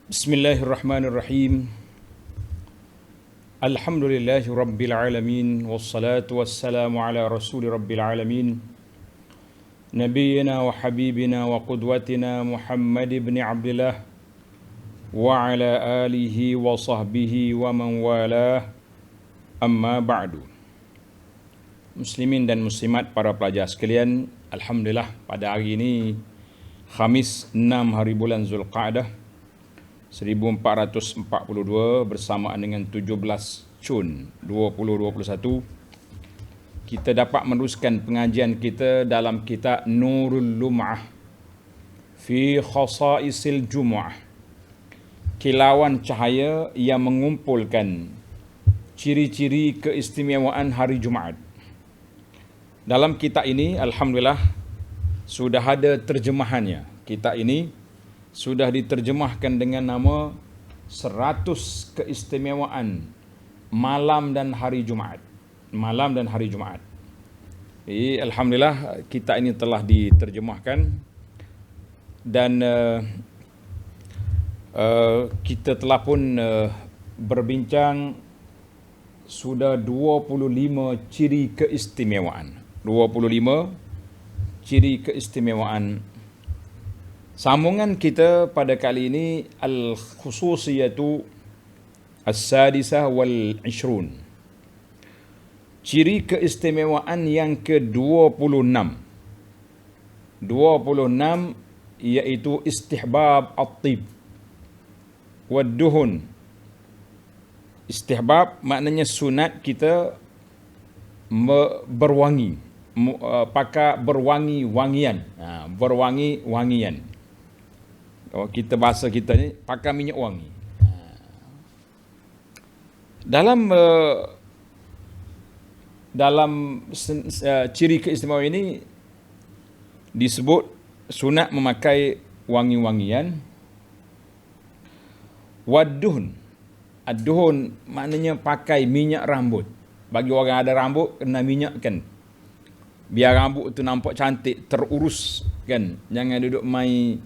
Bismillahirrahmanirrahim. Alhamdulillahi rabbil alamin wassalatu wassalamu ala rasuli rabbil alamin nabiyyina wa habibina wa qudwatina Muhammad ibn Abdullah wa ala alihi wa sahbihi wa man walah, amma ba'du. Muslimin dan muslimat, para pelajar sekalian, alhamdulillah pada hari ini Khamis 6 hari bulan Zulqa'dah 1442 bersamaan dengan 17 Cun 2021, kita dapat meneruskan pengajian kita dalam kitab Nurul Lum'ah fi Khasaisil Jumu'ah, kilauan cahaya yang mengumpulkan ciri-ciri keistimewaan hari Jumaat. Dalam kitab ini alhamdulillah sudah ada terjemahannya. Kitab ini sudah diterjemahkan dengan nama 100 keistimewaan malam dan hari Jumaat. Malam dan hari Jumaat. Jadi alhamdulillah kitab ini telah diterjemahkan dan kita telah pun berbincang sudah 25 ciri keistimewaan. 25 ciri keistimewaan. Sambungan kita pada kali ini al-khususiyatu as-sadisah wal-ishrun. Ciri keistimewaan yang ke-26. 26 iaitu istihbab at-tib wad-duhun. Istihbab maknanya sunat kita berwangi, pakai berwangi-wangian. Berwangi-wangian. Kita bahasa kita ni pakai minyak wangi. Dalam ciri keistimewaan ini disebut sunat memakai wangi-wangian. Waduhun. Ad-duhun maknanya pakai minyak rambut. Bagi orang ada rambut kena minyakkan. Biar rambut tu nampak cantik, terurus kan. Jangan duduk mai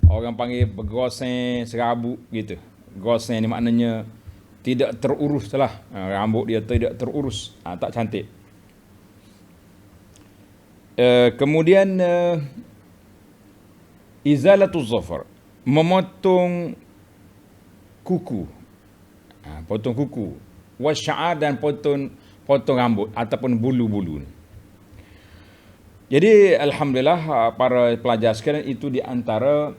orang panggil bergoseng serabut gitu. Goseng ni maknanya tidak terurus lah. Rambut dia tidak terurus. Tak cantik. Kemudian izalatuz zafar. Memotong kuku. Potong kuku. Wasya'ar dan potong rambut ataupun bulu-bulu. Jadi alhamdulillah para pelajar sekalian, itu di antara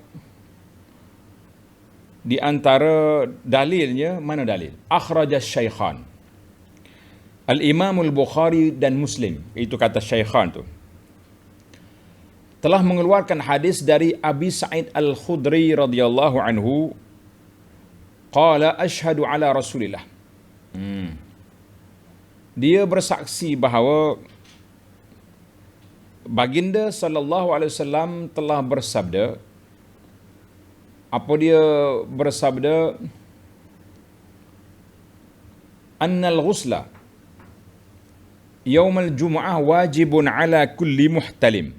dalilnya. Mana dalil? Akhrajas Syaikhan. Al-Imam Al-Bukhari dan Muslim, itu kata Syaikhan tu, telah mengeluarkan hadis dari Abi Sa'id Al-Khudri radhiyallahu anhu, qala ashhadu ala Rasulillah. Dia bersaksi bahawa baginda sallallahu alaihi wasallam telah bersabda. Apa dia bersabda? Annal ghusla yaumal jumu'ah wajibun ala kulli muhtalim.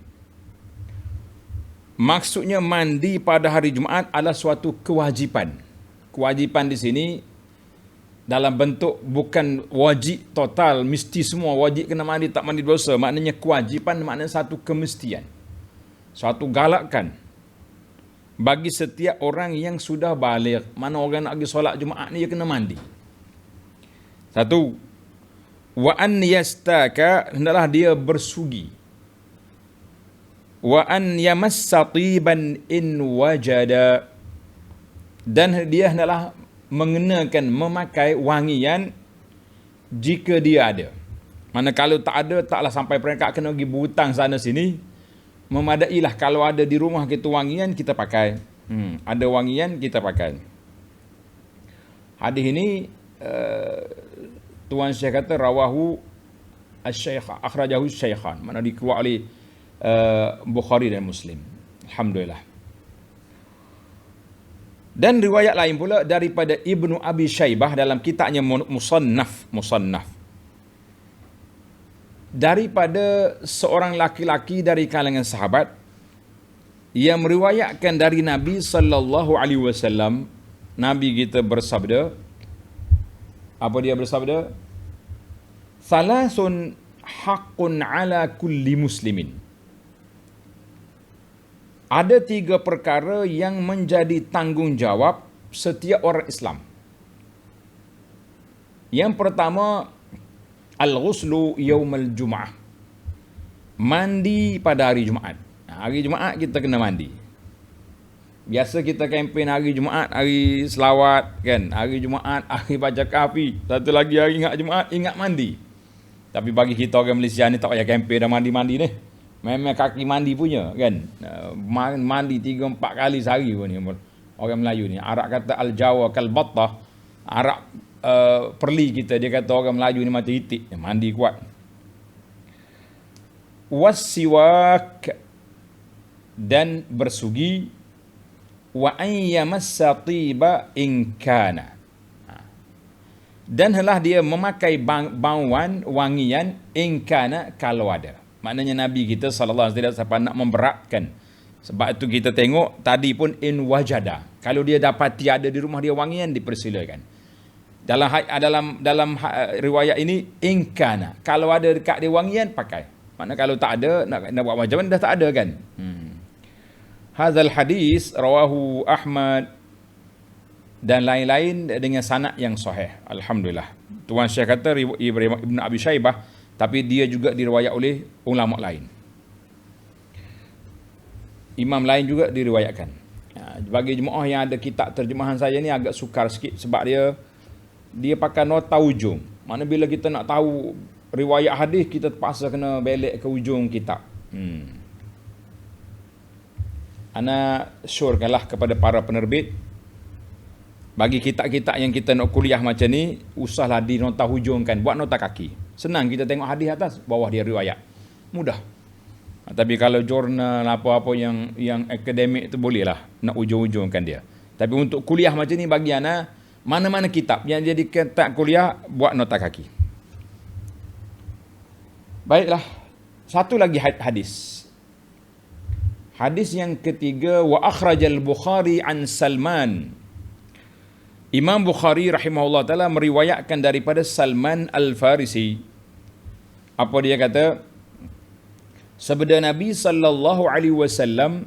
Maksudnya mandi pada hari Jumaat adalah suatu kewajipan. Kewajipan di sini dalam bentuk bukan wajib total, mesti semua wajib kena mandi, tak mandi dosa. Maknanya kewajipan, maknanya satu kemestian, suatu galakan bagi setiap orang yang sudah baligh. Mana orang nak pergi solat Jumaat ni dia kena mandi. Satu, wa an yastaka, hendaklah dia bersugi. Wa an yamassa tiban in wajada, dan dia hendaklah mengenakan, memakai wangian jika dia ada. Mana kalau tak ada, taklah sampai peringkat kena pergi berhutang sana sini. Memadailah kalau ada di rumah kita wangian, kita pakai. Ada wangian, kita pakai. Hadis ini Tuan Syekh kata rawahu asy-Syaikh, akhrajahu Syaikhan, mana dikeluar oleh Bukhari dan Muslim. Alhamdulillah. Dan riwayat lain pula daripada Ibnu Abi Syaibah dalam kitabnya Musannaf. Daripada seorang laki-laki dari kalangan sahabat yang meriwayatkan dari Nabi sallallahu alaihi wasallam Nabi kita bersabda, apa dia bersabda? Salasun haqqun ala kulli muslimin. Ada 3 perkara yang menjadi tanggungjawab setiap orang Islam. Yang pertama, al-ghuslu yaumal jum'ah. Mandi pada hari Jumaat. Hari Jumaat kita kena mandi. Biasa kita kempen hari Jumaat, hari selawat kan. Hari Jumaat, hari baca kafi. Satu lagi hari ingat Jumaat, ingat mandi. Tapi bagi kita orang Malaysia ni tak payah kempen dah mandi-mandi ni. Memang kaki mandi punya kan. Mandi 3-4 kali sehari pun ni orang Melayu ni. Arak kata al-jawa kal-battah. Arak perli kita, dia kata orang Melayu ni macam itik, mandi kuat. Wassiwak, dan bersugi. Wa ayyamassa tiba in kana, dan hendaklah dia memakai bauan wangian in kana, kalau ada. Maknanya Nabi kita sallallahu alaihi wasallam nak memberatkan. Sebab itu kita tengok tadi pun in wajada. Kalau dia dapati ada di rumah dia wangian, dipersilakan. Dalam riwayat ini in kana, kalau ada dekat dia wangian pakai. Maknanya kalau tak ada, nak buat macam mana, dah tak ada kan. Hadzal hadis rawahu Ahmad dan lain-lain dengan sanad yang sahih. Alhamdulillah. Tuan Syekh kata Ibn Abi Syaibah, tapi dia juga diriwayat oleh ulama lain. Imam lain juga diriwayatkan. Bagi jemaah yang ada kitab terjemahan saya ni agak sukar sikit sebab dia pakai nota ujung. Mana bila kita nak tahu riwayat hadis, kita terpaksa kena belek ke ujung kitab. Ana syorkanlah kepada para penerbit, bagi kitab-kitab yang kita nak kuliah macam ni, usahlah di nota hujungkan, buat nota kaki. Senang kita tengok hadis atas, bawah dia riwayat. Mudah. Tapi kalau jurnal apa-apa yang akademik tu bolehlah nak ujung-ujungkan dia. Tapi untuk kuliah macam ni, bagi ana mana-mana kitab yang jadi kitab kuliah, buat nota kaki. Baiklah, satu lagi hadis. Hadis yang ketiga, wa akhrajal Bukhari an Salman. Imam Bukhari rahimahullah ta'ala meriwayatkan daripada Salman Al-Farisi. Apa dia kata? Sabda Nabi sallallahu alaihi wasallam,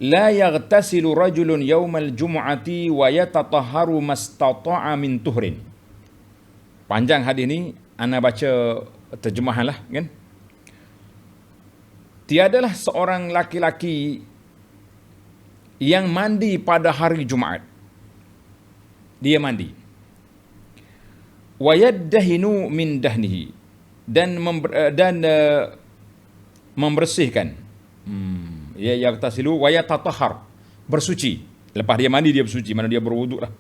la yaghtasilu rajulun yawmal jum'ati wa yatatahharu mastata'a min tuhrin. Panjang hadis ni, ana baca terjemahan lah kan. Tiadalah seorang laki-laki yang mandi pada hari Jumaat. Dia mandi. Wa yaddahinu min dahnihi, dan membersihkan. Ya yaghtasilu wa yatatahhar, bersuci. Lepas dia mandi dia bersuci, mana dia berwuduk lah.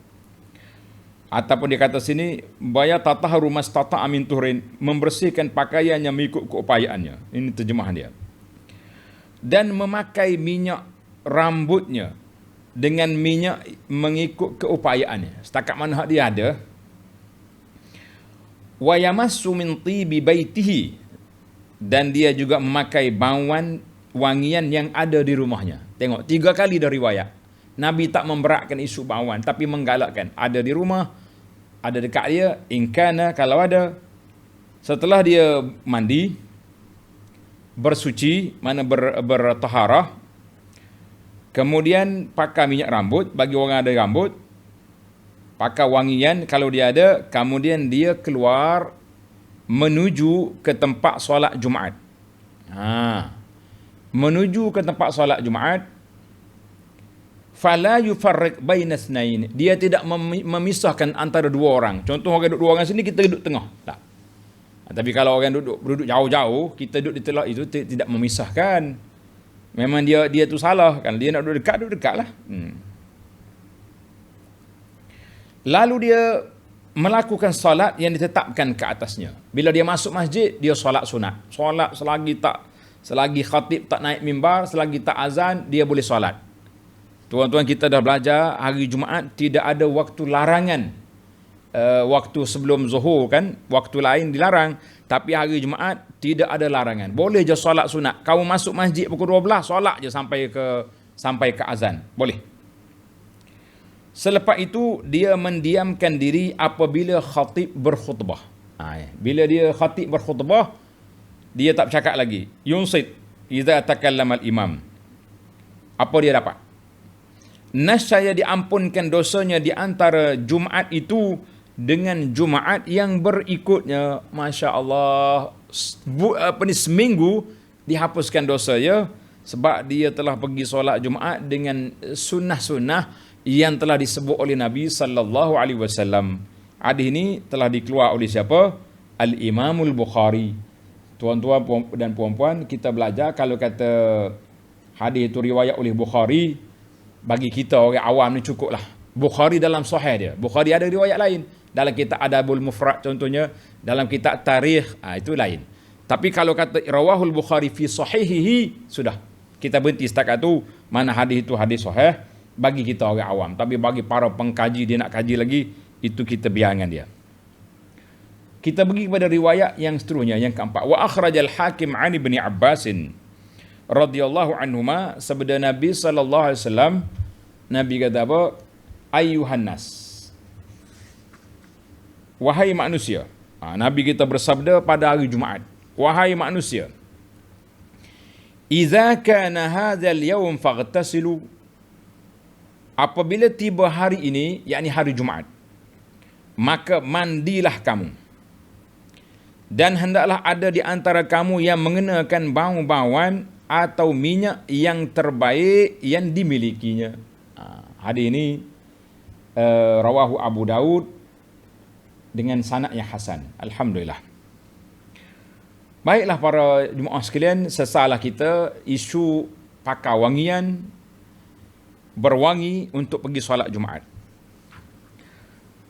Ataupun dia kata sini baya tatahharu mastata'a min tuhrin, membersihkan pakaiannya mengikut keupayaannya. Ini terjemahan dia. Dan memakai minyak rambutnya dengan minyak mengikut keupayaannya, setakat mana hak dia ada. Wa yamassu min tibi baitihi, dan dia juga memakai bauan wangian yang ada di rumahnya. Tengok, 3 kali dah riwayat. Nabi tak memberatkan isu bauan, tapi menggalakkan. Ada di rumah, ada dekat dia, ingkana, kalau ada. Setelah dia mandi, bersuci, mana bertaharah, kemudian pakai minyak rambut, bagi orang ada rambut, pakai wangian kalau dia ada, kemudian dia keluar menuju ke tempat solat Jumaat. Menuju ke tempat solat Jumaat, fala yufarriq baina itsnain, dia tidak memisahkan antara 2 orang. Contoh orang duduk 2 orang sini, kita duduk tengah, tak. Tapi kalau orang duduk jauh-jauh, kita duduk di telah itu, tidak memisahkan. Memang dia tu salah kan, dia nak duduk dekat lah. Lalu dia melakukan solat yang ditetapkan ke atasnya. Bila dia masuk masjid, dia solat sunat. Solat selagi khatib tak naik mimbar, selagi tak azan, dia boleh solat. Tuan-tuan, kita dah belajar hari Jumaat tidak ada waktu larangan. Waktu sebelum zuhur kan, waktu lain dilarang. Tapi hari Jumaat tidak ada larangan. Boleh je solat sunat. Kamu masuk masjid pukul 12, solat je sampai ke azan. Boleh. Selepas itu dia mendiamkan diri apabila khatib berkhutbah. Bila dia khatib berkhutbah, dia tak bercakap lagi. Yunsit idza takallama al-imam. Apa dia dapat? Nescaya diampunkan dosanya di antara Jumaat itu dengan Jumaat yang berikutnya. Masya Allah, seminggu dihapuskan dosanya sebab dia telah pergi solat Jumaat dengan sunnah-sunnah yang telah disebut oleh Nabi sallallahu alaihi wasallam. Hadis ini telah dikeluar oleh siapa? Al-Imamul Bukhari. Tuan-tuan dan puan-puan, kita belajar kalau kata hadis itu riwayat oleh Bukhari, bagi kita orang awam ni cukuplah. Bukhari dalam sahih dia. Bukhari ada riwayat lain. Dalam kitab Adabul Mufrad contohnya, dalam kitab Tarikh, itu lain. Tapi kalau kata rawahul Bukhari fi sahihihi, sudah. Kita berhenti setakat tu, mana hadis itu hadis sahih bagi kita orang awam. Tapi bagi para pengkaji, dia nak kaji lagi, itu kita biarkan dia. Kita pergi kepada riwayat yang seterusnya, yang keempat. Wa akhrajal Hakim an Ibn Abbasin radhiyallahu anhuma, sabda Nabi sallallahu alaihi wasallam, Nabi kata apa? Ayyuhan nas, wahai manusia. Nabi kita bersabda pada hari Jumaat, wahai manusia, idza kana hadzal yawm faghtasilu, apabila tiba hari ini, yakni hari Jumaat, maka mandilah kamu. Dan hendaklah ada di antara kamu yang mengenakan bau-bauan atau minyak yang terbaik yang dimilikinya. Hadis ini rawahu Abu Daud dengan sanad yang hasan. Alhamdulillah. Baiklah para jemaah sekalian, sesalah kita isu pakai wangian, berwangi untuk pergi solat Jumaat.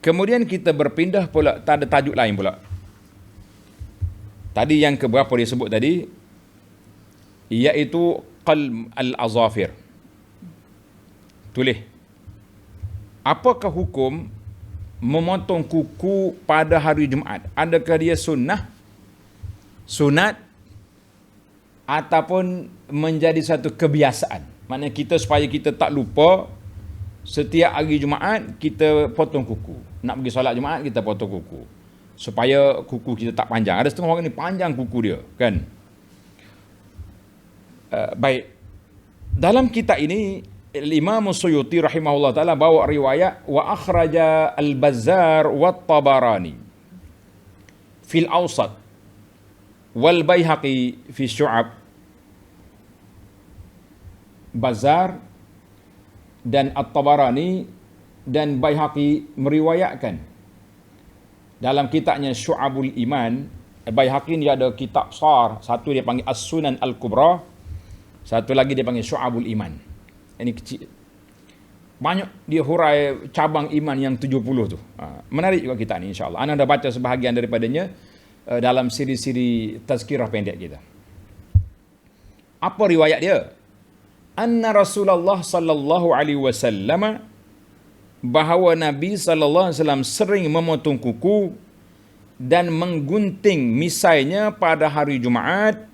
Kemudian kita berpindah pula, tak ada tajuk lain pula. Tadi yang keberapa dia sebut tadi, iaitu qalm al-azafir. Tulis. Apakah hukum memotong kuku pada hari Jumaat? Adakah dia sunnah, sunat, ataupun menjadi satu kebiasaan? Maknanya kita, supaya kita tak lupa, setiap hari Jumaat kita potong kuku. Nak pergi solat Jumaat kita potong kuku, supaya kuku kita tak panjang. Ada setengah orang ni panjang kuku dia, kan? Baik. Dalam kitab ini Imam Suyuti rahimahullah taala bawa riwayat wa akhraja al-Bazzar wa Tabarani fil Awsat wal Baihaqi fi Syu'ab. Bazzar dan At-Tabarani dan Baihaqi meriwayatkan dalam kitabnya Syu'abul Iman. Baihaqi dia ada kitab besar, satu dia panggil As-Sunan Al-Kubra, satu lagi dia panggil Syu'abul Iman. Ini kecil. Banyak dia hurai cabang iman yang 70 tu. Menarik juga kitab ni, insya-Allah. Anda dah baca sebahagian daripadanya dalam siri-siri tazkirah pendek kita. Apa riwayat dia? Anna Rasulullah sallallahu alaihi wasallam, bahawa Nabi sallallahu alaihi wasallam sering memotong kuku dan menggunting misainya pada hari Jumaat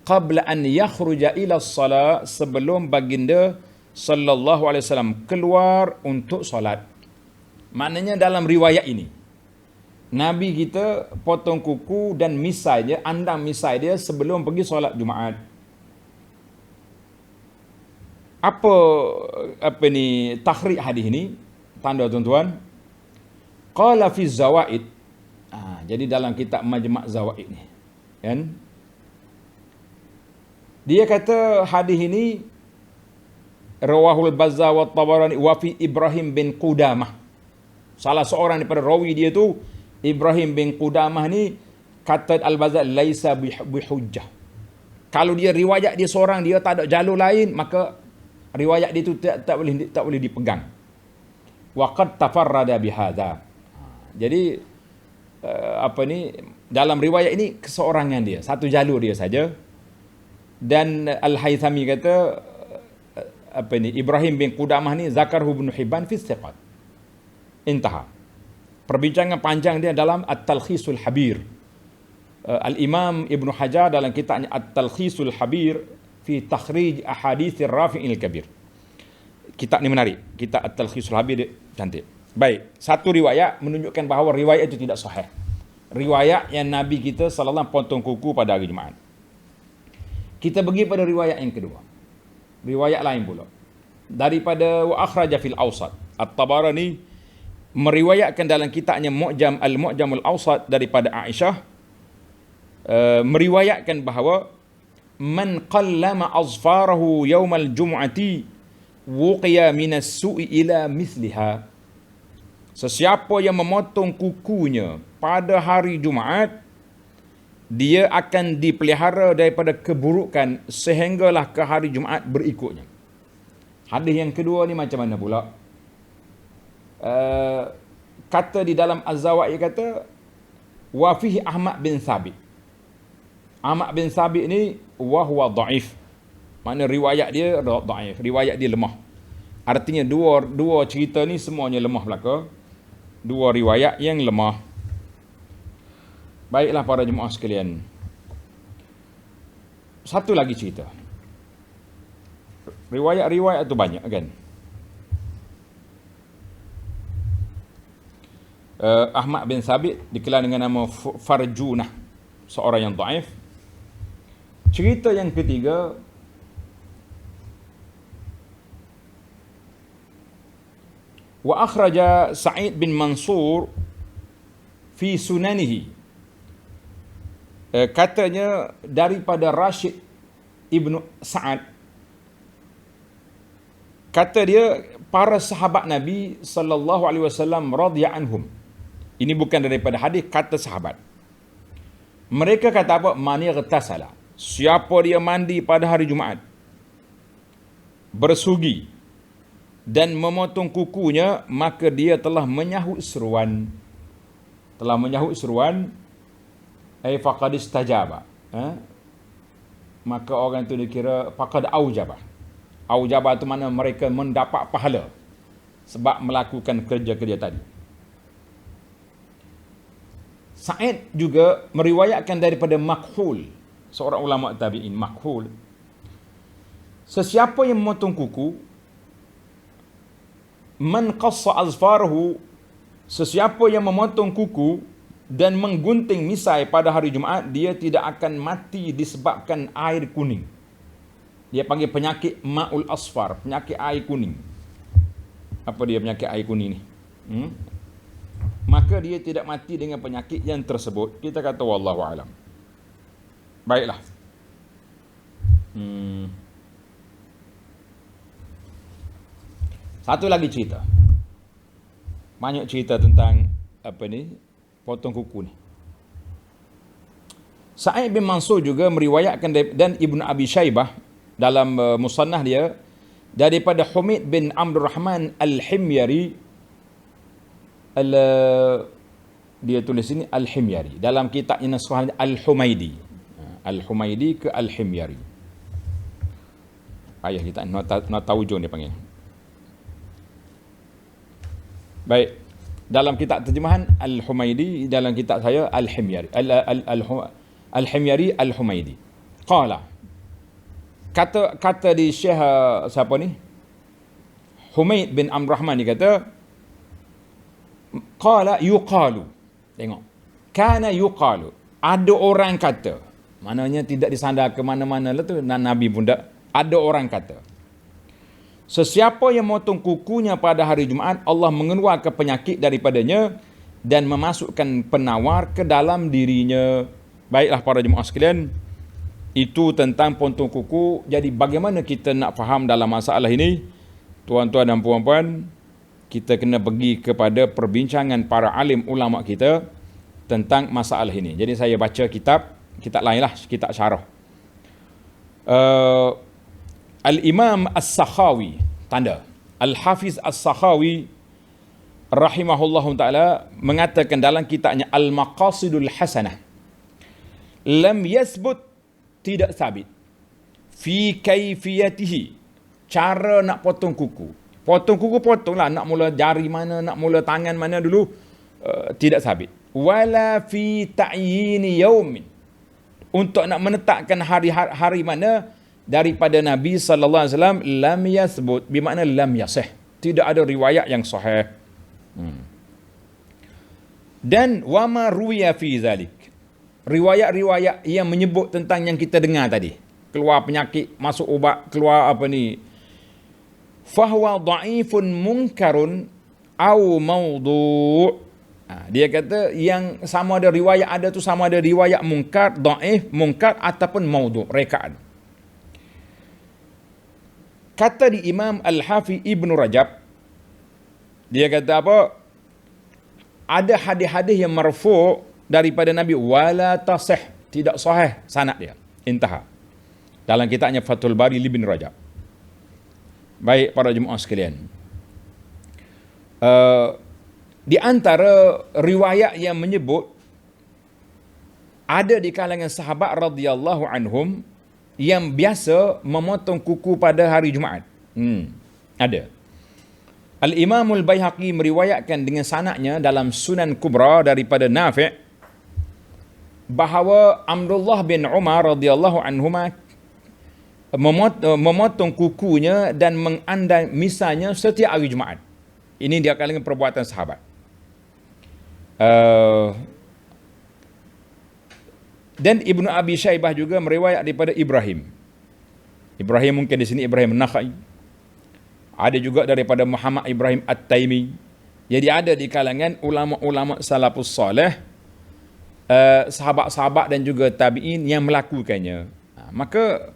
qabla an yakhruja ila salat, sebelum baginda sallallahu alaihi wasallam keluar untuk solat. Maknanya dalam riwayat ini Nabi kita potong kuku dan misai dia, andam misai dia sebelum pergi solat Jumaat. Apa ni takhrij hadis ni? Tanda tuan-tuan. Qala fi zawaid. Jadi dalam kitab Majma' Zawaid ni, kan? Dia kata hadis ini rawahul Bazzar wa Tabarani wa fi Ibrahim bin Qudamah. Salah seorang daripada rawi dia tu Ibrahim bin Qudamah ni, kata Al-Bazzar, laisa bihujjah. Kalau dia riwayat dia seorang, dia tak ada jalur lain, maka riwayat dia tu tak boleh dipegang. Wa qad tafarrada bihadza. Jadi dalam riwayat ini keseorangan dia, satu jalur dia saja. Dan Al-Haythami kata Ibrahim bin Qudamah ni zakarhu Ibn Hibban fi thiqat. Intaha. Perbincangan panjang dia dalam At-Talkhisul Habir. Al-Imam Ibn Hajar dalam kitabnya At-Talkhisul Habir fi takhrij ahadits Rafi'il Kabir. kitab ni menarik. Kitab At-Talkhisul Habir dia cantik. Baik, satu riwayat menunjukkan bahawa riwayat itu tidak sahih. Riwayat yang Nabi kita sallallahu alaihi wasallam potong kuku pada hari Jumaat. Kita pergi pada riwayat yang kedua. Riwayat lain pula. Daripada wa akhraja fil awsat. At-Tabarani meriwayatkan dalam kitabnya Al-Mu'jamul Awsat daripada Aisyah, meriwayatkan bahawa man qallama azfarahu yaumal jum'ati wuqiya minas su'i ila misliha. Sesiapa yang memotong kukunya pada hari Jumaat, dia akan dipelihara daripada keburukan sehinggalah ke hari Jumaat berikutnya. Hadis yang kedua ni macam mana pula? Kata di dalam Az-Zawaid kata wa fihi Ahmad bin Thabit. Ahmad bin Thabit ni wa huwa dhaif. Makna riwayat dia dhaif, riwayat dia lemah. Artinya dua cerita ni semuanya lemah belaka. Dua riwayat yang lemah. Baiklah para jemaah sekalian. Satu lagi cerita. Riwayat-riwayat tu banyak kan. Ahmad bin Thabit dikenal dengan nama Farjunah, seorang yang dhaif. Cerita yang ketiga, wa akhraja Sa'id bin Mansur fi sunanihi. Katanya daripada Rashid ibnu Sa'ad, kata dia para sahabat Nabi sallallahu alaihi wasallam radhiya anhum. Ini bukan daripada hadis, kata sahabat. Mereka kata apa? Man yaghtasala, siapa dia mandi pada hari Jumaat, bersugi dan memotong kukunya, maka dia telah menyahut seruan. Telah menyahut seruan, ay faqad istajaba. Maka orang tu dikira faqad aujaba. Aujaba tu mana mereka mendapat pahala sebab melakukan kerja-kerja tadi. Sa'id juga meriwayatkan daripada Makhul, seorang ulama tabi'in. Makhul, sesiapa yang memotong kuku, man qassa azfarahu, sesiapa yang memotong kuku dan menggunting misai pada hari Jumaat, dia tidak akan mati disebabkan air kuning. Dia panggil penyakit ma'ul asfar, penyakit air kuning. Apa dia penyakit air kuning ni? Maka dia tidak mati dengan penyakit yang tersebut. Kita kata wallahu alam. Baiklah. Satu lagi cerita. Banyak cerita tentang apa ni, potong kuku ni. Sa'id bin Mansur juga meriwayatkan, dan Ibnu Abi Syaibah dalam musannaf dia, daripada Humaid bin Abdul Rahman Al-Himyari. Dia tulis ini Al-Himyari, dalam kitabnya Nasuhah Al-Humaidi. Al-Humaidi ke Al-Himyari. Ayah kita nota ujung dia panggil. Baik, dalam kitab terjemahan Al-Humaidi, dalam kitab saya Al-Himyari, Al-Himyari Al-Humaidi. Qala, kata di Syekh siapa ni, Humaid bin Abdul Rahman, ni kata qala yuqalu. Tengok, kana yuqalu, ada orang kata, maknanya tidak disandar ke mana-mana lah tu, Nabi pun tak. Ada orang kata, sesiapa yang memotong kukunya pada hari Jumaat, Allah mengeluarkan penyakit daripadanya dan memasukkan penawar ke dalam dirinya. Baiklah para jemaah sekalian, itu tentang potong kuku. Jadi bagaimana kita nak faham dalam masalah ini, tuan-tuan dan puan-puan? Kita kena pergi kepada perbincangan para alim ulama kita tentang masalah ini. Jadi saya baca kitab lain lah, kitab syarah. Al-Imam As-Sakhawi, tanda Al-Hafiz As-Sakhawi rahimahullahu ta'ala mengatakan dalam kitabnya Al-Maqasidul Hasanah, lam yasbut, tidak sabit, fi kaifiyatihi, cara nak potong kuku. Potong kuku potonglah, nak mula jari mana, nak mula tangan mana dulu, tidak sabit. Wala fi ta'yini yaumin, untuk nak menetapkan hari mana daripada Nabi sallallahu alaihi wasallam lam yathbut, bermakna lam yasih, tidak ada riwayat yang sahih. Dan wama ruwiya fi zalik, riwayat-riwayat yang menyebut tentang yang kita dengar tadi, keluar penyakit, masuk ubat, keluar apa ni, fahuwa dha'ifun munkarun au mawdu'. Dia kata yang sama ada riwayat ada tu sama ada riwayat munkar, dha'if, munkar ataupun mawdu', rekaan. Kata di Imam Al-Hafiz Ibn Rajab, dia kata apa? Ada hadis-hadis yang marfu' daripada Nabi wala tasih, tidak sahih sanad dia. Intaha. Dalam kitabnya Fathul Bari Ibn Rajab. Baik para jemaah sekalian. Di antara riwayat yang menyebut ada di kalangan sahabat radhiyallahu anhum yang biasa memotong kuku pada hari Jumaat. Ada. Al-Imam Al-Baihaqi meriwayatkan dengan sanadnya dalam Sunan Kubra daripada Nafi' bahawa Abdullah bin Umar radhiyallahu anhuma memotong kukunya dan mengandai misanya setiap hari Jumaat. Ini dia kalangan perbuatan sahabat. Dan Ibnu Abi Syaibah juga meriwayat daripada Ibrahim. Ibrahim mungkin di sini Ibrahim Nakhai. Ada juga daripada Muhammad Ibrahim At-Taimi. Jadi ada di kalangan ulama-ulama salafus salih, sahabat-sahabat dan juga tabi'in yang melakukannya. Maka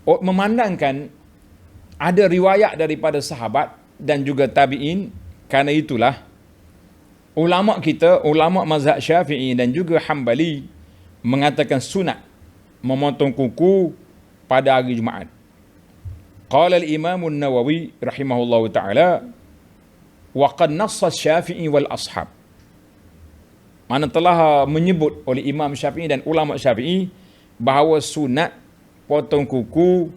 memandangkan ada riwayat daripada sahabat dan juga tabi'in, kerana itulah ulama kita, ulama mazhab Syafi'i dan juga Hambali mengatakan sunat memotong kuku pada hari Jumaat. Qala al-Imam an-Nawawi rahimahullahu ta'ala wa qad nassa Syafi'i wal ashab. Mana telah menyebut oleh Imam Syafi'i dan ulama Syafi'i bahawa sunat potong kuku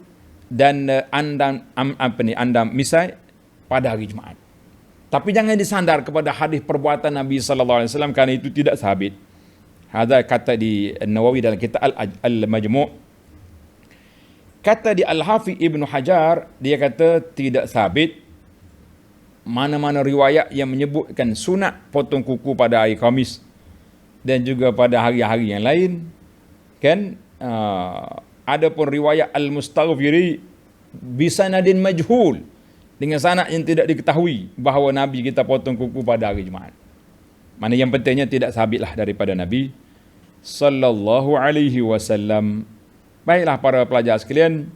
dan andam misai pada hari Jumaat. Tapi jangan disandar kepada hadis perbuatan Nabi sallallahu alaihi wasallam, kerana itu tidak sabit. Hadza kata di Nawawi dalam kitab Al-Majmu'. Kata di Al-Hafiz Ibn Hajar, dia kata tidak sabit mana-mana riwayat yang menyebutkan sunat potong kuku pada hari Khamis dan juga pada hari-hari yang lain. Kan adapun riwayat Al-Mustaghfiri bisanadin majhul, dengan sanad yang tidak diketahui bahawa Nabi kita potong kuku pada hari Jumaat. Mana yang pentingnya tidak sabitlah daripada Nabi sallallahu alaihi wasallam. Baiklah para pelajar sekalian,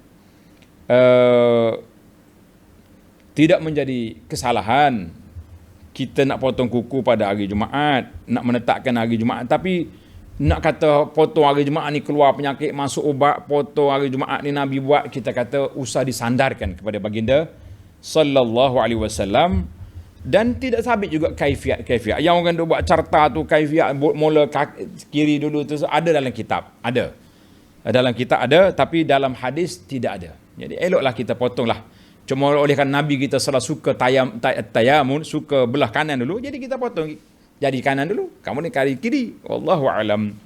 tidak menjadi kesalahan kita nak potong kuku pada hari Jumaat, nak menetapkan hari Jumaat, tapi nak kata potong hari Jumaat ni keluar penyakit, masuk ubat, potong hari Jumaat ni Nabi buat, kita kata usah disandarkan kepada baginda sallallahu alaihi wasallam. Dan tidak sabit juga kaifiat. Yang orang duk buat carta tu kaifiat mula kiri dulu tu ada dalam kitab, ada. Dalam kitab ada, tapi dalam hadis tidak ada. Jadi eloklah kita potonglah. Cuma oleh kerana Nabi kita salah suka tayamun, suka belah kanan dulu, jadi kita potong jadi kanan dulu, kamu ni kiri. Wallahu alam.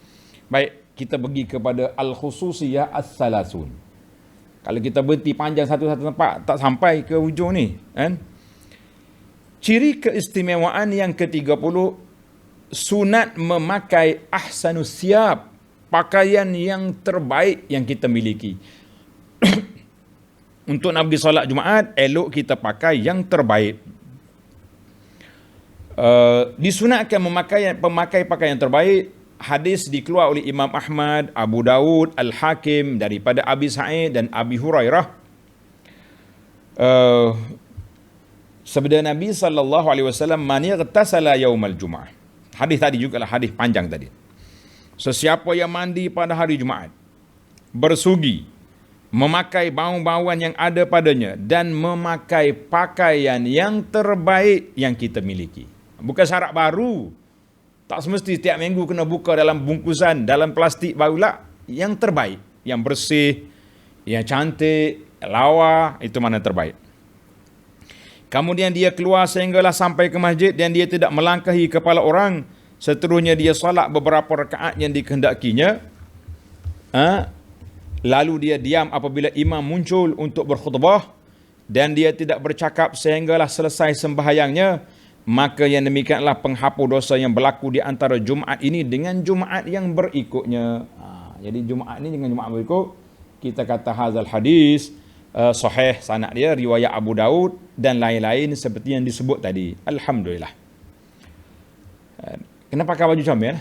Baik, kita pergi kepada al-khususiyah as-salasun. Kalau kita berhenti panjang satu-satu tempat, tak sampai ke hujung ni, kan? Ciri keistimewaan yang ke-30, sunat memakai ahsanus siyab, pakaian yang terbaik yang kita miliki. Untuk nak pergi solat Jumaat, elok kita pakai yang terbaik. Disunatkan memakai pakaian terbaik. Hadis dikeluar oleh Imam Ahmad, Abu Dawud, Al-Hakim daripada Abi Sa'id dan Abi Hurairah. Sabda Nabi sallallahu alaihi wasallam, man yaghtasala yaumal Jumaah. Hadis tadi juga lah hadis panjang tadi. Sesiapa yang mandi pada hari Jumaat, bersugi, memakai bau-bauan yang ada padanya dan memakai pakaian yang terbaik yang kita miliki. Bukan syarat baru. Tak semesti tiap minggu kena buka dalam bungkusan, dalam plastik barulah. Yang terbaik, yang bersih, yang cantik, lawa, itu mana terbaik. Kemudian dia keluar sehinggalah sampai ke masjid dan dia tidak melangkahi kepala orang. Seterusnya dia solat beberapa rakaat yang dikehendakinya. Lalu dia diam apabila imam muncul untuk berkhutbah dan dia tidak bercakap sehinggalah selesai sembahyangnya, maka yang demikianlah penghapus dosa yang berlaku di antara Jumaat ini dengan Jumaat yang berikutnya. Jadi Jumaat ini dengan Jumaat berikut, kita kata hazal hadis sahih, sanad dia riwayat Abu Daud dan lain-lain seperti yang disebut tadi. Alhamdulillah. Kena pakai baju comel.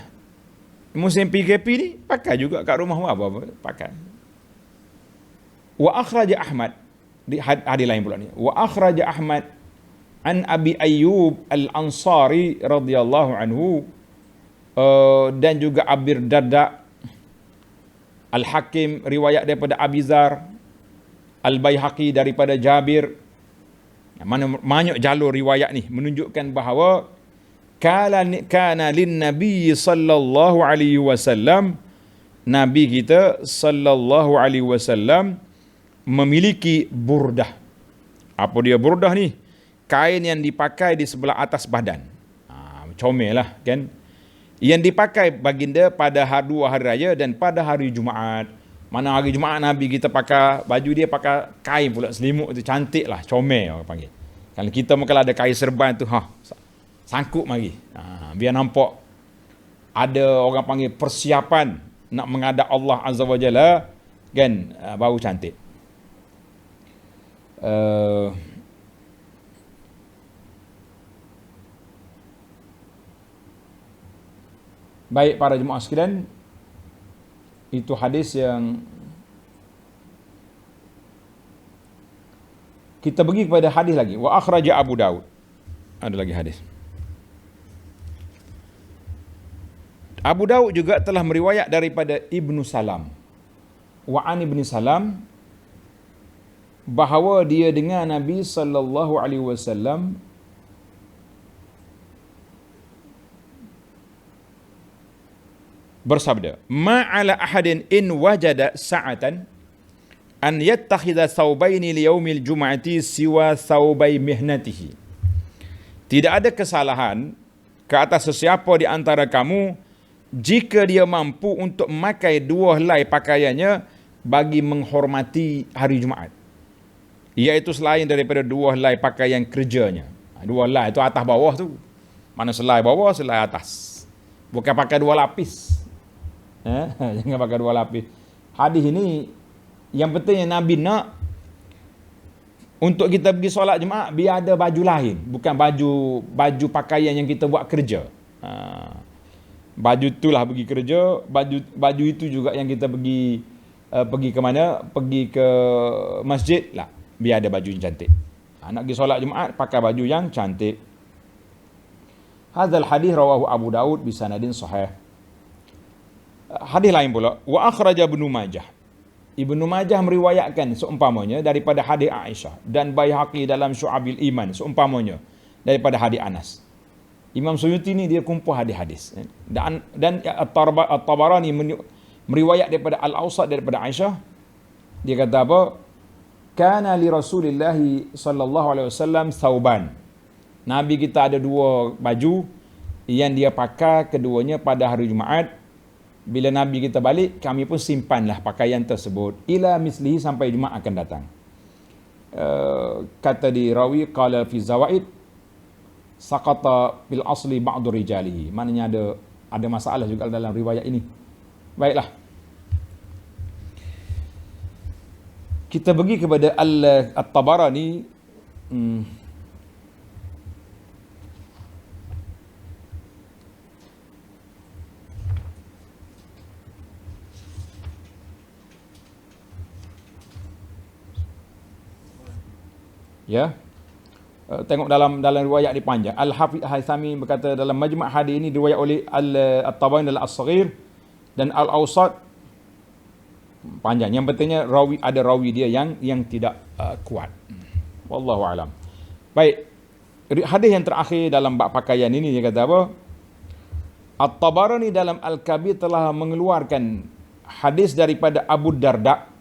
Musim PKP ni pakai juga kat rumah apa pakai. Wa akhraja Ahmad, di hadis lain pula ni. Wa akhraja Ahmad an Abi Ayyub Al-Ansari radhiyallahu anhu, dan juga Abir Darda. Al-Hakim riwayat daripada Abizar, Al-Baihaqi daripada Jabir. Mana banyak jalur riwayat ni menunjukkan bahawa kana lin Nabi sallallahu alaihi wasallam, Nabi kita sallallahu alaihi wasallam memiliki burdah. Apa dia burdah ni? Kain yang dipakai di sebelah atas badan. Comel lah kan. Yang dipakai baginda pada dua hari raya dan pada hari Jumaat. Mana hari Jumaat Nabi kita pakai baju, dia pakai kain pula, selimut tu cantik lah, comel orang panggil. Kalau kita kalau ada kain serban tu, sangkut mari. Biar nampak ada orang panggil persiapan nak menghadap Allah Azza wa Jalla kan, baru cantik. Baik para jemaah sekalian, itu hadis yang kita pergi kepada hadis lagi. Wa akhraja Abu Daud. Ada lagi hadis. Abu Daud juga telah meriwayat daripada Ibnu Salam. Wa an Ibni Salam, bahawa dia dengar Nabi sallallahu alaihi wasallam bersabda, ma'ala ahadin in wajada sa'atan an yattakhidha thawbaini liyaumil jum'ati siwa thawbai mihnatihi. Tidak ada kesalahan ke atas sesiapa di antara kamu jika dia mampu untuk memakai dua helai pakaiannya bagi menghormati hari Jumaat, iaitu selain daripada dua helai pakaian kerjanya. Dua helai itu atas bawah tu. Mana selai bawah, selai atas. Bukan pakai dua lapis. Jangan pakai dua lapis. Hadis ini yang pentingnya Nabi nak untuk kita pergi solat Jumaat biar ada baju lain, bukan baju pakaian yang kita buat kerja. Baju itulah pergi kerja, baju itu juga yang kita pergi ke mana? Pergi ke masjid lah, biar ada baju yang cantik. Nak pergi solat Jumaat pakai baju yang cantik. Hadzal hadis rawahu Abu Daud bi sanadin sahih. Hadis lain pula, wa akhraja Ibnu Majah. Ibnu Majah meriwayatkan seumpamanya daripada hadis Aisyah, dan Baihaqi dalam Syu'abil Iman seumpamanya daripada hadis Anas. Imam Suyuti ni dia kumpul hadis-hadis. Dan At-Tabarani meriwayat daripada Al-Awsat daripada Aisyah. Dia kata apa? Kana li Rasulillah sallallahu alaihi wasallam thawban. Nabi kita ada dua baju yang dia pakai keduanya pada hari Jumaat. Bila Nabi kita balik, kami pun simpanlah pakaian tersebut ila mislihi, sampai Jumaat akan datang. Kata di rawi qala fi zawaid saqata bil asli ba'du rijalihi. Maknanya ada masalah juga dalam riwayat ini. Baiklah. Kita pergi kepada At-Tabarani. Ya. Tengok dalam riwayat di panjang. Al-Hafidh Haythami berkata dalam majma' hadis ini diriwayat oleh At-Tabarani dalam As-Saghir dan Al-Awsat panjang. Yang pentingnya ada rawi dia yang tidak kuat. Wallahu alam. Baik. Hadis yang terakhir dalam bab pakaian ini dia kata apa? At-Tabarani dalam Al-Kabir telah mengeluarkan hadis daripada Abu Darda.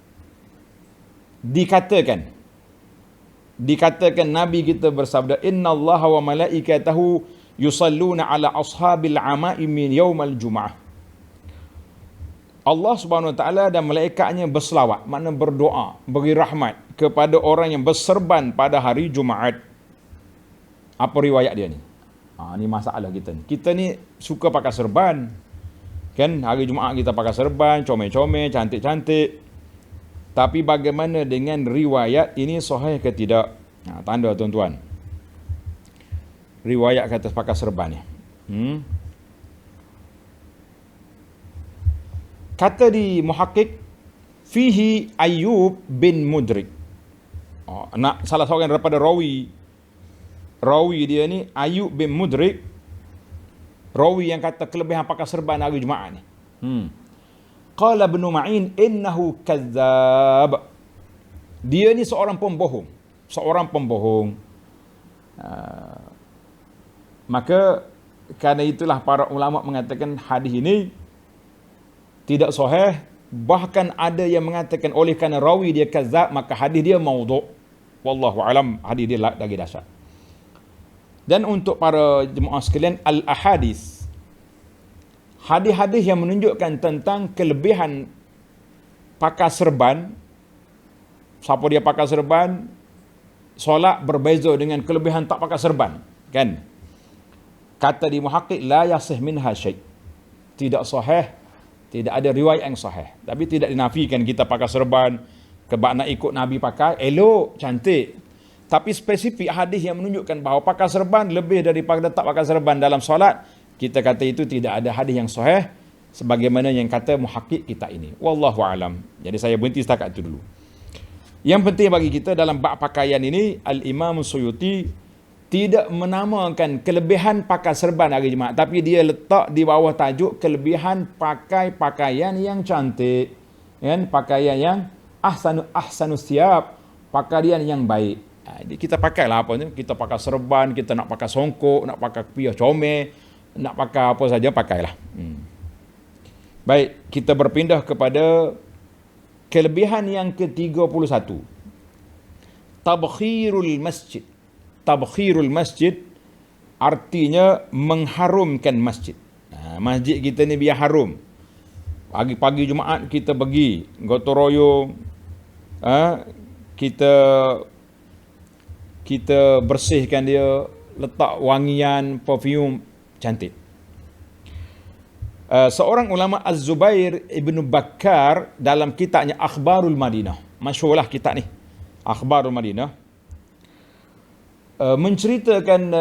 Dikatakan Nabi kita bersabda, innallaha wa malaikatahu yusalluna ala ashabil amaim min yaumal jum'ah. Allah Subhanahu Wa Taala dan malaikatnya berselawat, makna berdoa, beri rahmat kepada orang yang berserban pada hari Jumaat. Apa riwayat dia ni? Ni masalah kita ni. Kita ni suka pakai serban. Kan hari Jumaat kita pakai serban, comel-comel, cantik-cantik. Tapi bagaimana dengan riwayat ini sahih ke tidak? Tanda tuan-tuan. Riwayat kata pakai serban ni. Kata di Muhakkik, fihi Ayyub bin Mudrik. Salah seorang daripada rawi dia ni Ayyub bin Mudrik, rawi yang kata kelebihan pakai serban hari Jumaat ni. Qala Ibn Ma'in innahu kazzab. Dia ni seorang pembohong. Maka kerana itulah para ulama mengatakan hadis ini tidak sahih. Bahkan ada yang mengatakan oleh kerana rawi dia kazzab, maka hadis dia maudhu'. Wallahu alam, hadis dia lagi dahsyat. Dan untuk para jemaah sekalian, al-ahadis, hadis-hadis yang menunjukkan tentang kelebihan pakai serban. Siapa dia pakai serban, solat berbeza dengan kelebihan tak pakai serban, kan? Kata di Muhakkik, la yasih minha syai'. Tidak sahih, tidak ada riwayat yang sahih. Tapi tidak dinafikan kita pakai serban, kebab nak ikut Nabi pakai, elok, cantik. Tapi spesifik hadis yang menunjukkan bahawa pakai serban lebih daripada tak pakai serban dalam solat, kita kata itu tidak ada hadis yang sahih sebagaimana yang kata Muhakkik kita ini. Wallahu alam. Jadi saya berhenti setakat itu dulu. Yang penting bagi kita dalam bab pakaian ini, Al-Imam Suyuti tidak menamakan kelebihan pakai serban hari Jumaat, tapi dia letak di bawah tajuk kelebihan pakai pakaian yang cantik, kan? Pakaian yang ahsanus thiyab, pakaian yang baik. Kita pakailah apa ni? Kita pakai serban, kita nak pakai songkok, nak pakai piah comel, nak pakai apa saja pakailah. Baik, kita berpindah kepada kelebihan yang ke-31. Tabkhirul masjid. Tabkhirul masjid artinya mengharumkan masjid. Masjid kita ni biar harum. Pagi-pagi Jumaat kita pergi gotong royong, kita bersihkan dia, letak wangian, perfume cantik. Seorang ulama Az-Zubair Ibn Bakkar dalam kitabnya Akhbarul Madinah, masyhurlah kitab ni, Akhbarul Madinah, menceritakan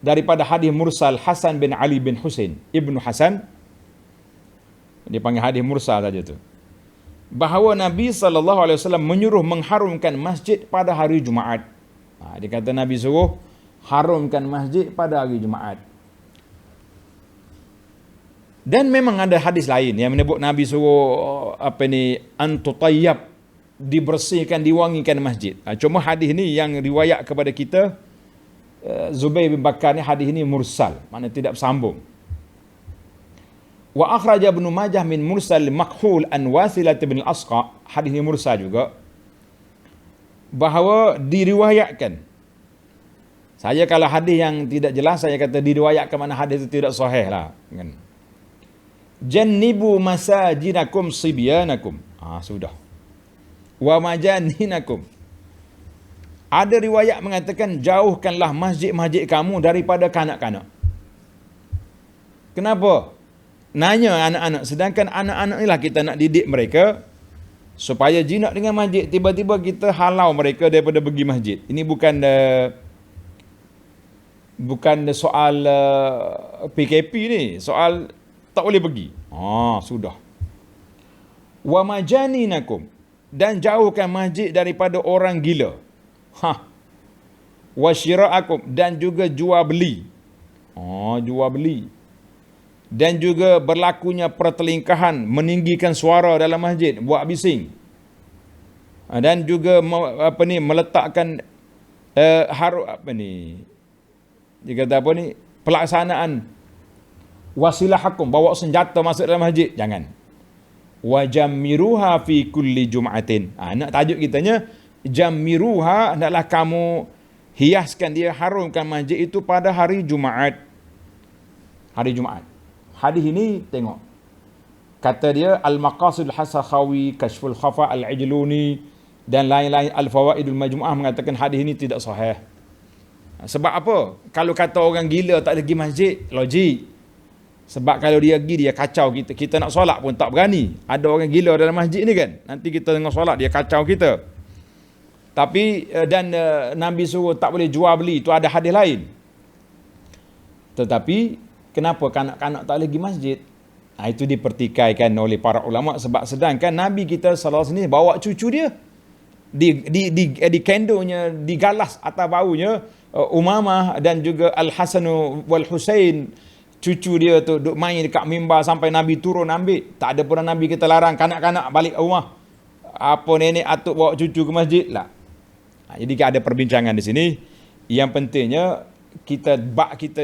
daripada hadis mursal Hasan bin Ali bin Husain Ibnu Hasan, dia panggil hadis mursal saja tu, bahawa Nabi SAW menyuruh mengharumkan masjid pada hari Jumaat. Dia kata Nabi suruh harumkan masjid pada hari Jumaat. Dan memang ada hadis lain yang menyebut Nabi suruh antutayyab, dibersihkan, diwangikan masjid. Cuma hadis ni yang riwayat kepada kita Zubair bin Bakkar ni, hadis ni mursal, maknanya tidak bersambung. Wa akhraja Ibnu Majah min mursal Makhul an Wasilah bin al-Asqa, hadis ni mursal juga, bahawa diriwayatkan. Saya kalau hadis yang tidak jelas, saya kata diriwayatkan, mana hadis itu tidak sahih lah, kan? Jannibu masajinakum sibyanakum. Sudah. Wa majaninakum. Ada riwayat mengatakan jauhkanlah masjid-masjid kamu daripada kanak-kanak. Kenapa? Nanya anak-anak, sedangkan anak-anak inilah kita nak didik mereka supaya jinak dengan masjid. Tiba-tiba kita halau mereka daripada pergi masjid. Ini bukan soal PKP ni, soal tak boleh pergi. Sudah. Wa majaninakum, dan jauhkan masjid daripada orang gila. Wa syira'akum, dan juga jual beli. Jual beli. Dan juga berlakunya pertelingkahan, meninggikan suara dalam masjid, buat bising. Dan juga meletakkan dia kata pelaksanaan wasilahakum, bawa senjata masuk dalam masjid, jangan. Wa jammiruha fi kulli jum'atin. Nak tajuk kitanya jammiruha, hendaklah kamu hiaskan dia, harumkan masjid itu pada hari Jumaat. Hari Jumaat. Hadis ini tengok. Kata dia Al-Maqasid Al-Hasakhawi, Kashful Khafa Al-Ijluni dan lain-lain Al-Fawaidul Majmu'ah mengatakan hadis ini tidak sahih. Sebab apa? Kalau kata orang gila tak pergi masjid, logik. Sebab kalau dia pergi, dia kacau kita. Kita nak solat pun tak berani. Ada orang gila dalam masjid ni kan. Nanti kita tengok solat, dia kacau kita. Tapi Nabi suruh tak boleh jual beli, itu ada hadis lain. Tetapi kenapa kanak-kanak tak boleh pergi masjid? Itu dipertikaikan oleh para ulama. Sebab sedangkan Nabi kita sallallahu alaihi wasallam bawa cucu dia di kendonya, digalas atas baunya Umamah dan juga Al-Hasan wal Husain, cucu dia tu duk main dekat mimbar sampai Nabi turun ambil. Tak ada pun Nabi kita larang kanak-kanak balik rumah. Apa nenek atuk bawa cucu ke masjid lah. Jadi ada perbincangan di sini. Yang pentingnya kita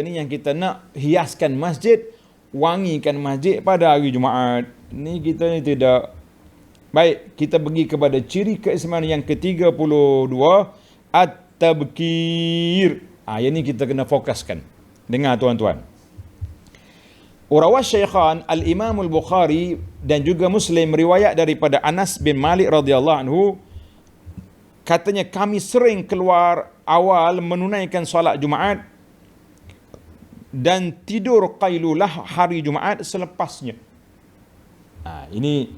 ni yang kita nak hiaskan masjid, wangikan masjid pada hari Jumaat. Ni kita ni tidak. Baik, kita pergi kepada ciri keistimewaan yang ke-32, at-tabkir. Yang ni kita kena fokuskan. Dengar tuan-tuan. Urawah Syaikhan Al-Imam Al-Bukhari dan juga Muslim riwayat daripada Anas bin Malik radhiyallahu anhu, katanya kami sering keluar awal menunaikan solat Jumaat dan tidur qailulah hari Jumaat selepasnya. Ini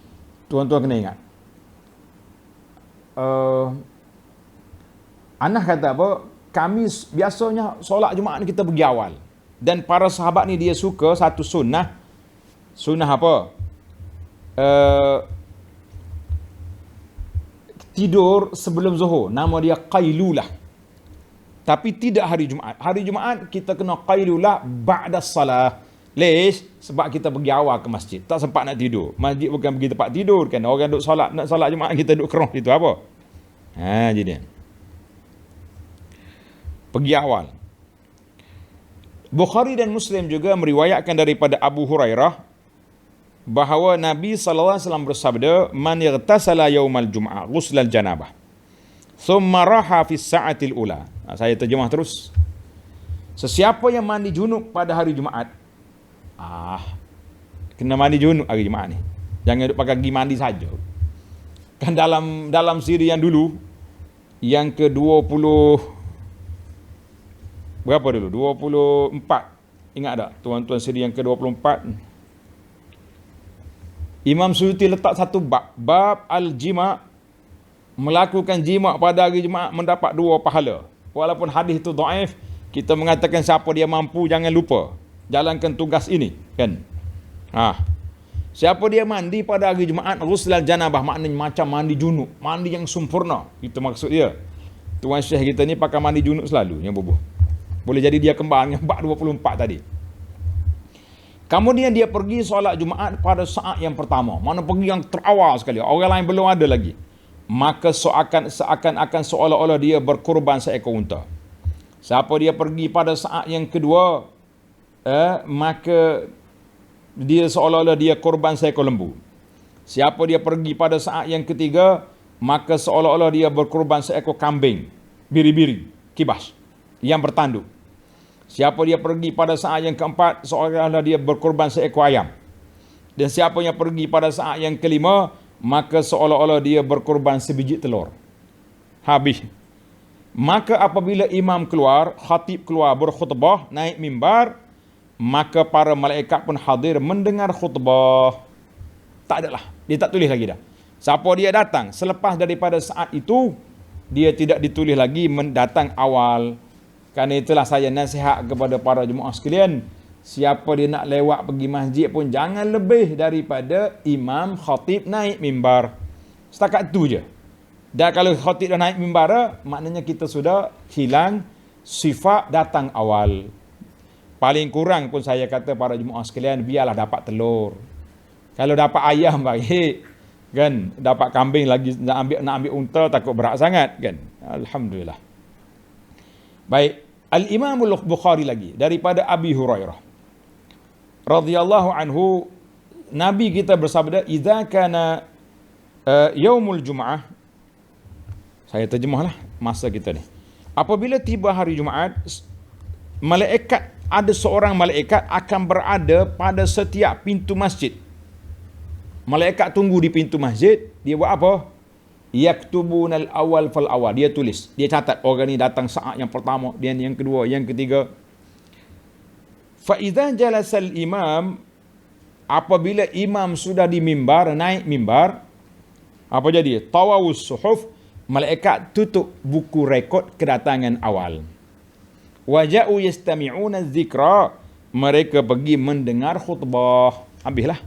tuan-tuan kena ingat. Anas kata apa? Kami biasanya solat Jumaat ni kita pergi awal. Dan para sahabat ni dia suka satu sunnah. Sunnah apa? Tidur sebelum zuhur. Nama dia qailulah. Tapi tidak hari Jumaat. Hari Jumaat kita kena qailulah ba'da salah. Lesh? Sebab kita pergi awal ke masjid. Tak sempat nak tidur. Masjid bukan pergi tempat tidur kan. Orang duk solat, nak solat Jumaat kita duk kerong situ apa? Jadi pergi awal. Bukhari dan Muslim juga meriwayatkan daripada Abu Hurairah bahawa Nabi SAW bersabda, man yaghtasala yaumal jum'ah ghuslal janabah thumma raha fi sa'atil ula. Saya terjemah terus. Sesiapa yang mandi junub pada hari Jumaat, kena mandi junub hari Jumaat ni. Jangan duk pakai pergi mandi saja. Kan dalam siri yang dulu, yang ke-20 berapa dulu? 24. Ingat tak tuan-tuan siri yang ke-24? Imam Suyuti letak satu bab al-jima', melakukan jima' pada hari Jumaat mendapat 2 pahala. Walaupun hadis itu dhaif, kita mengatakan siapa dia mampu jangan lupa jalankan tugas ini kan. Siapa dia mandi pada hari Jumaat ghuslal janabah, maknanya macam mandi junub, mandi yang sempurna. Itu maksud dia. Tuan Syekh kita ni pakai mandi junub selalu yang bubuh. Boleh jadi dia kembang yang bab 24 tadi. Kemudian dia pergi solat Jumaat pada saat yang pertama. Mana pergi yang terawal sekali. Orang lain belum ada lagi. Maka seakan-akan seolah-olah dia berkorban seekor unta. Siapa dia pergi pada saat yang kedua, maka dia seolah-olah dia korban seekor lembu. Siapa dia pergi pada saat yang ketiga, maka seolah-olah dia berkorban seekor kambing, biri-biri, kibas, yang bertanduk. Siapa dia pergi pada saat yang keempat, seolah-olah dia berkorban seekor ayam. Dan siapa yang pergi pada saat yang kelima, maka seolah-olah dia berkorban sebiji telur. Habis. Maka apabila imam keluar, khatib keluar berkhutbah, naik mimbar, maka para malaikat pun hadir mendengar khutbah. Tak adalah. Dia tak tulis lagi dah. Siapa dia datang, selepas daripada saat itu, dia tidak ditulis lagi mendatang awal. Kerana itulah saya nasihat kepada para jemaah sekalian, siapa dia nak lewat pergi masjid pun jangan lebih daripada imam khatib naik mimbar. Setakat tu je. Dan kalau khatib dah naik mimbar, maknanya kita sudah hilang sifat datang awal. Paling kurang pun saya kata para jemaah sekalian, biarlah dapat telur. Kalau dapat ayam baik, kan? Dapat kambing lagi nak ambil unta takut berat sangat, kan? Alhamdulillah. Baik, Al-Imam Al-Bukhari lagi daripada Abi Hurairah radhiyallahu anhu, Nabi kita bersabda, idza kana yaumul Jum'ah, saya terjemahlah masa kita ni, apabila tiba hari Jumaat, malaikat ada seorang malaikat akan berada pada setiap pintu masjid. Malaikat tunggu di pintu masjid, dia buat apa? Yaktubunal awal fal awal, dia tulis, dia catat orang ni datang saat yang pertama, dia yang kedua, yang ketiga. Fa idza jalasal imam, apabila imam sudah di mimbar, naik mimbar, apa jadi? Tawawus suhuf, malaikat tutup buku rekod kedatangan awal. Waja'u yastami'una dzikra, mereka pergi mendengar khutbah. Habislah.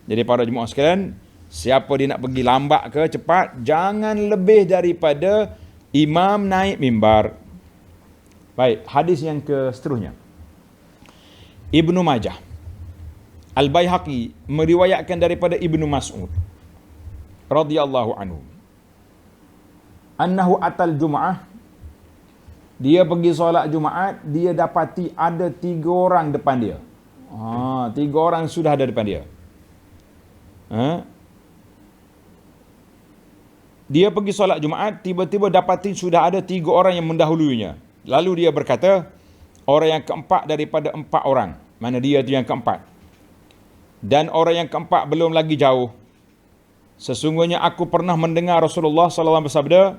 Jadi para jemaah sekalian, siapa dia nak pergi lambat ke cepat, jangan lebih daripada imam naik mimbar. Baik, hadis yang ke seterusnya. Ibnu Majah, Al-Baihaqi meriwayatkan daripada Ibnu Mas'ud radhiyallahu anhu, annahu atal Jum'ah, dia pergi solat Jumaat, dia dapati ada 3 orang depan dia. 3 orang sudah ada depan dia. Dia pergi solat Jumaat, tiba-tiba dapati sudah ada 3 orang yang mendahuluinya. Lalu dia berkata, orang yang keempat daripada 4 orang. Mana dia tu yang keempat. Dan orang yang keempat belum lagi jauh. Sesungguhnya aku pernah mendengar Rasulullah SAW bersabda,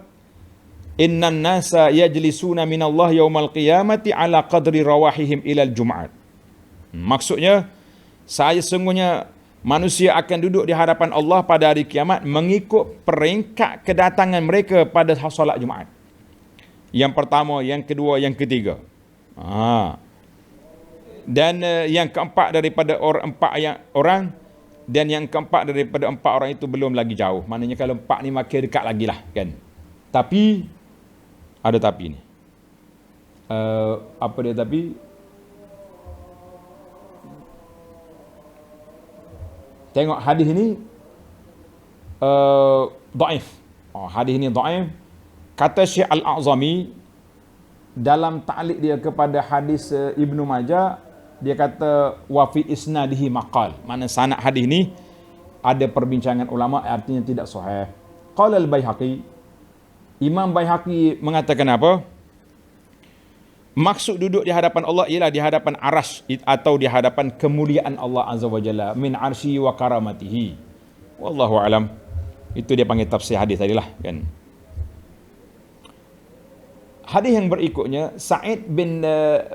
innan nasa yajlisuna minallah yaumal qiyamati ala qadri rawahihim ilal Jum'at. Maksudnya, saya sesungguhnya manusia akan duduk di hadapan Allah pada hari kiamat mengikut peringkat kedatangan mereka pada solat Jumaat. Yang pertama, yang kedua, yang ketiga. Dan yang keempat daripada orang, dan yang keempat daripada 4 orang itu belum lagi jauh. Maknanya kalau 4 ni makin dekat lagi lah kan. Tapi ada tapi ni. Apa dia tapi? Tengok hadis ini dhaif. Hadis ini dhaif. Kata Syekh Al-A'zami dalam ta'liq dia kepada hadis Ibnu Majah, dia kata wa fi isnadihi maqal. Mana sanad hadis ni ada perbincangan ulama, artinya tidak sahih. Qala al-Baihaqi, Imam Baihaqi mengatakan apa? Maksud duduk di hadapan Allah ialah di hadapan arasy atau di hadapan kemuliaan Allah Azza wa Jalla, min arsy wa karamatihi. Wallahu alam. Itu dia panggil tafsir hadis tadilah kan. Hadis yang berikutnya, Sa'id bin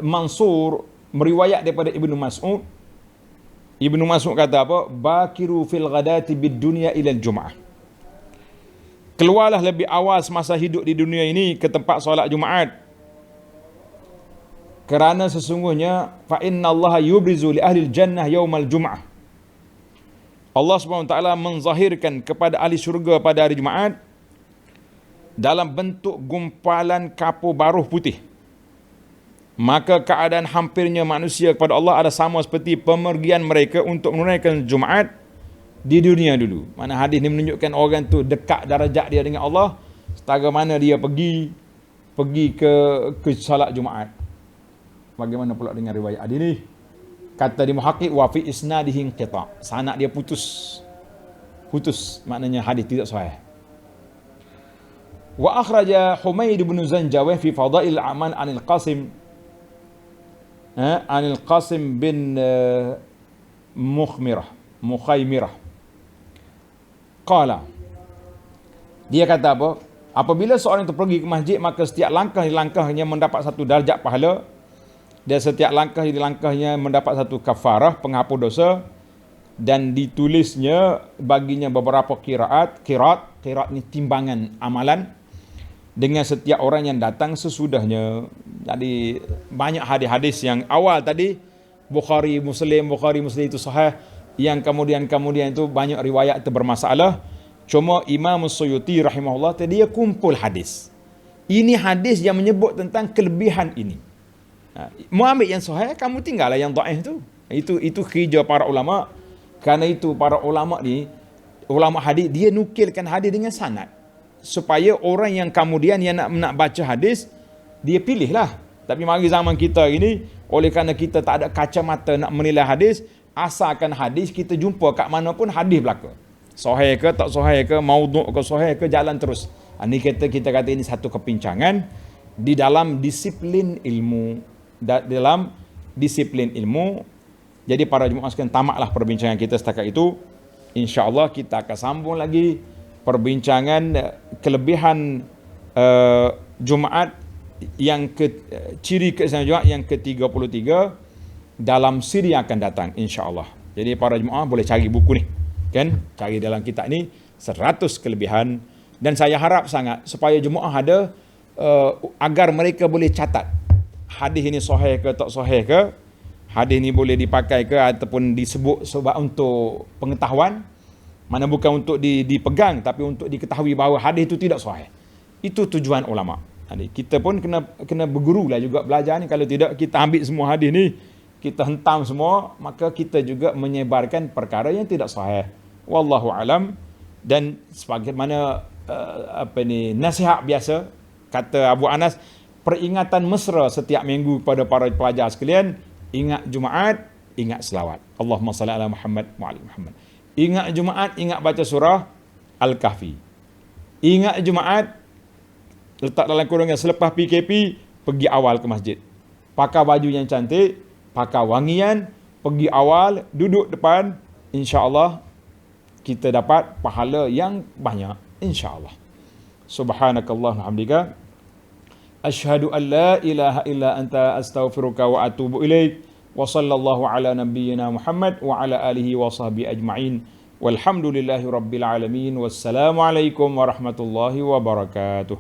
Mansur meriwayat daripada Ibnu Mas'ud. Ibnu Mas'ud kata apa? Bakiru fil ghadati bid dunya ila al-jum'ah. Keluarlah lebih awal semasa hidup di dunia ini ke tempat solat Jumaat. Kerana sesungguhnya fa innallaha yubrizu li ahli al-jannah yaumal jum'ah. Allah SWT menzahirkan kepada ahli syurga pada hari Jumaat dalam bentuk gumpalan kapur baruh putih. Maka keadaan hampirnya manusia kepada Allah ada sama seperti pemergian mereka untuk menunaikan Jumaat di dunia dulu. Mana hadis ni menunjukkan orang tu dekat darajat dia dengan Allah setara mana dia pergi ke salat Jumaat. Bagaimana pula dengan riwayat hadis ni? Kata di muhaqqiq wa fi isnadihi inqita'. Sanad dia putus. Maknanya hadis tidak sahih. Wa akhraja Humaid bin Zanjawih fi Fadail A'mal anil Qasim bin Mukhairah. Qala, dia kata apa? Apabila seorang itu pergi ke masjid, maka setiap langkahnya mendapat satu darjat pahala, dan setiap langkahnya mendapat satu kafarah, penghapus dosa, dan ditulisnya baginya beberapa qiraat ni timbangan amalan dengan setiap orang yang datang sesudahnya. Jadi banyak hadis-hadis yang awal tadi Bukhari Muslim itu sahih, yang kemudian itu banyak riwayat itu bermasalah. Cuma Imam Suyuti rahimahullah tadi dia kumpul hadis. Ini hadis yang menyebut tentang kelebihan ini. Mau ambil yang sahih, kamu tinggallah yang dhaif tu. Itu kerja para ulama. Karena itu para ulama hadis dia nukilkan hadis dengan sanad supaya orang yang kemudian yang nak baca hadis dia pilihlah. Tapi mari zaman kita ini, oleh kerana kita tak ada kacamata nak menilai hadis, asalkan hadis kita jumpa kat mana pun hadis belaka. Sahih ke tak sahih ke, maudhu' ke sahih ke, jalan terus. Ini kita kata ini satu kepincangan di dalam disiplin ilmu, dalam disiplin ilmu. Jadi para jemaah sekalian, tamatlah perbincangan kita setakat itu. InsyaAllah kita akan sambung lagi perbincangan kelebihan Jumaat yang ciri keistimewaan Jumaat yang ke-33 dalam siri yang akan datang, insyaAllah. Jadi para jemaah boleh cari buku ni, kan? Cari dalam kitab ni 100 kelebihan. Dan saya harap sangat supaya jemaah ada agar mereka boleh catat hadis ini sahih ke tak sahih ke, hadis ini boleh dipakai ke ataupun disebut sebab untuk pengetahuan, mana bukan untuk dipegang tapi untuk diketahui bahawa hadis itu tidak sahih. Itu tujuan ulama. Jadi kita pun kena berguru lah juga belajar ni. Kalau tidak kita ambil semua hadis ni, kita hentam semua, maka kita juga menyebarkan perkara yang tidak sahih. Wallahu alam. Dan sebagaimana nasihat biasa kata Abu Anas, peringatan mesra setiap minggu pada para pelajar sekalian, ingat Jumaat, ingat selawat. Allahumma salli ala Muhammad wa ali Muhammad. Ingat Jumaat, ingat baca surah Al-Kahfi. Ingat Jumaat, letak dalam kurungan selepas PKP, pergi awal ke masjid. Pakai baju yang cantik, pakai wangian, pergi awal, duduk depan, insya-Allah kita dapat pahala yang banyak, insya-Allah. Subhanakallahumma hamdika asyhadu an la ilaha illa anta astaghfiruka wa atubu ilaik. Wa sallallahu ala nabiyyina Muhammad wa ala alihi wa sahbihi ajma'in. Walhamdulillahi rabbil alamin. Wassalamu alaikum warahmatullahi wabarakatuh.